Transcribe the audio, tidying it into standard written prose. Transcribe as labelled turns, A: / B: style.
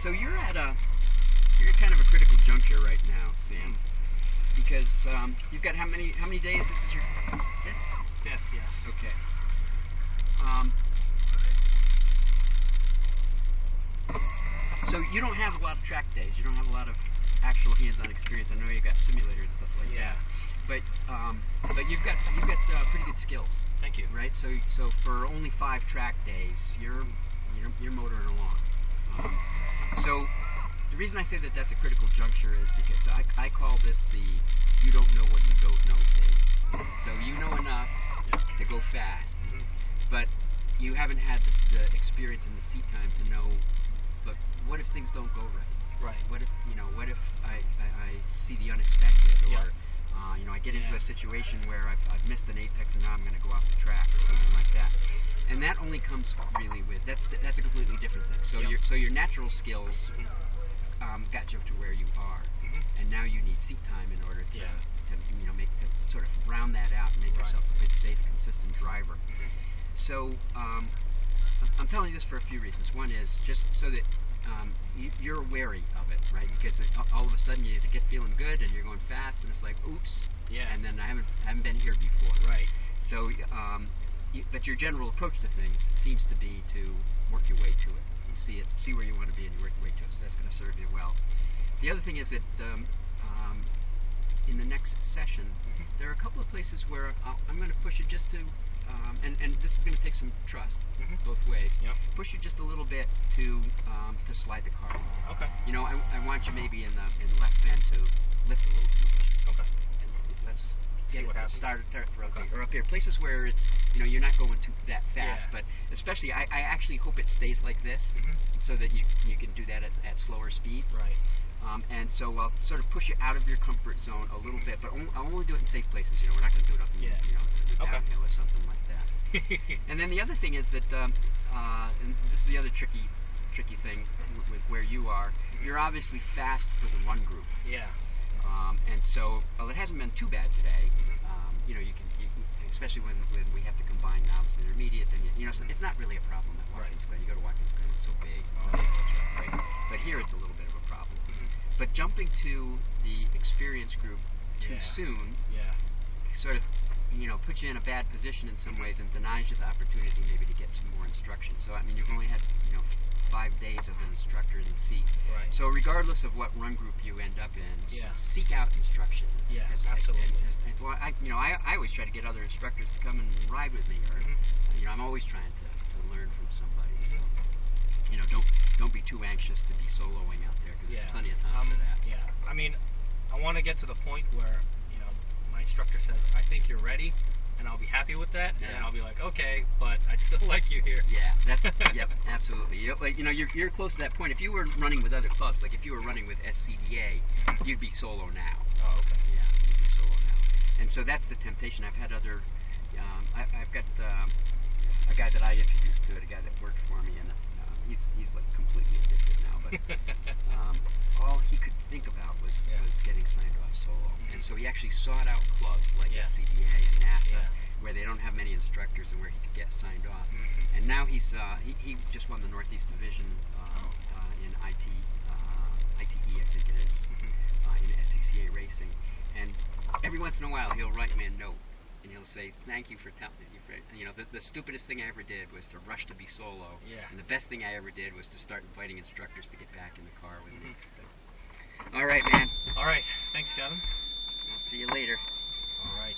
A: So you're at kind of a critical juncture right now, Sam, because you've got how many days? This is your fifth?
B: Fifth, yes.
A: Okay. So you don't have a lot of track days. You don't have a lot of actual hands-on experience. I know you got simulator and stuff like that. But you've got pretty good skills.
B: Thank you.
A: Right. So for only 5 track days, you're motoring along. So the reason I say that that's a critical juncture is because I call this the you don't know what you don't know phase. So you know enough to go fast, but you haven't had the experience and the seat time to know. But what if things don't go right?
B: Right.
A: What if I see the unexpected, or I get into a situation where I've missed an apex and now I'm going to go off the track or something like that. And that only comes really with that's a completely different thing. So your natural skills got you up to where you are, and now you need seat time in order to sort of round that out and make yourself a good, safe, consistent driver. So I'm telling you this for a few reasons. One is just so that you're wary of it, right? Because all of a sudden you get feeling good and you're going fast, and it's like, oops, and then I haven't been here before,
B: right?
A: So, but your general approach to things seems to be to work your way to it. You see where you want to be, and you work your way to it. So that's going to serve you well. The other thing is that in the next session, there are a couple of places where I'm going to push you just to. And this is going to take some trust both ways. Push you just a little bit to slide the car.
B: Okay.
A: I want you maybe in the left fend to lift a little too much.
B: Okay.
A: And let's get
B: what
A: it
B: happens.
A: started to rotate. Or up here, places where it's you're not going that fast, but especially I actually hope it stays like this, so that you can do that at slower speeds.
B: Right.
A: And so I'll sort of push you out of your comfort zone a little bit, but I'll only do it in safe places. We're not going to do it up in the downhill or something like that. And then the other thing is that, and this is the other tricky thing with where you are. You're obviously fast for the run group.
B: Yeah.
A: And so, it hasn't been too bad today. You can, especially when we have to combine novice and intermediate, then so it's not really a problem at Watkins Glen. You go to Watkins Glen, it's so big, right? But here it's a little bit of a problem. But jumping to the experience group too soon, sort of, puts you in a bad position in some ways and denies you the opportunity maybe to get some more instruction. So you've only had 5 days of an instructor in the seat.
B: Right.
A: So regardless of what run group you end up in, seek out instruction.
B: Yeah, absolutely.
A: I always try to get other instructors to come and ride with me, or I'm always trying to learn from somebody. So don't be too anxious to be soloing out there, because there's plenty of time for that.
B: Yeah. I mean, I want to get to the point where my instructor says, "I think you're ready," and I'll be happy with that, and I'll be like, "Okay, but I'd still like you here."
A: Yeah, that's absolutely. You're close to that point. If you were running with other clubs, like if you were running with SCDA, you'd be solo now.
B: Oh, okay.
A: Yeah, you'd be solo now. And so that's the temptation. I've had other. I've got a guy that I introduced to it, a guy that worked for me, and he's like completely addicted now. But all he could think about was getting signed off solo. And so he actually sought out clubs like SCDA and NASA, where they don't have many instructors and where he could get signed off. And now he just won the Northeast Division in ITE, I think it is, in SCCA racing. And every once in a while he'll write me a note and he'll say, "Thank you for telling me. The stupidest thing I ever did was to rush to be solo, and the best thing I ever did was to start inviting instructors to get back in the car with me." So, all right, man.
B: All right. Thanks, Kevin.
A: I'll see you later.
B: All right.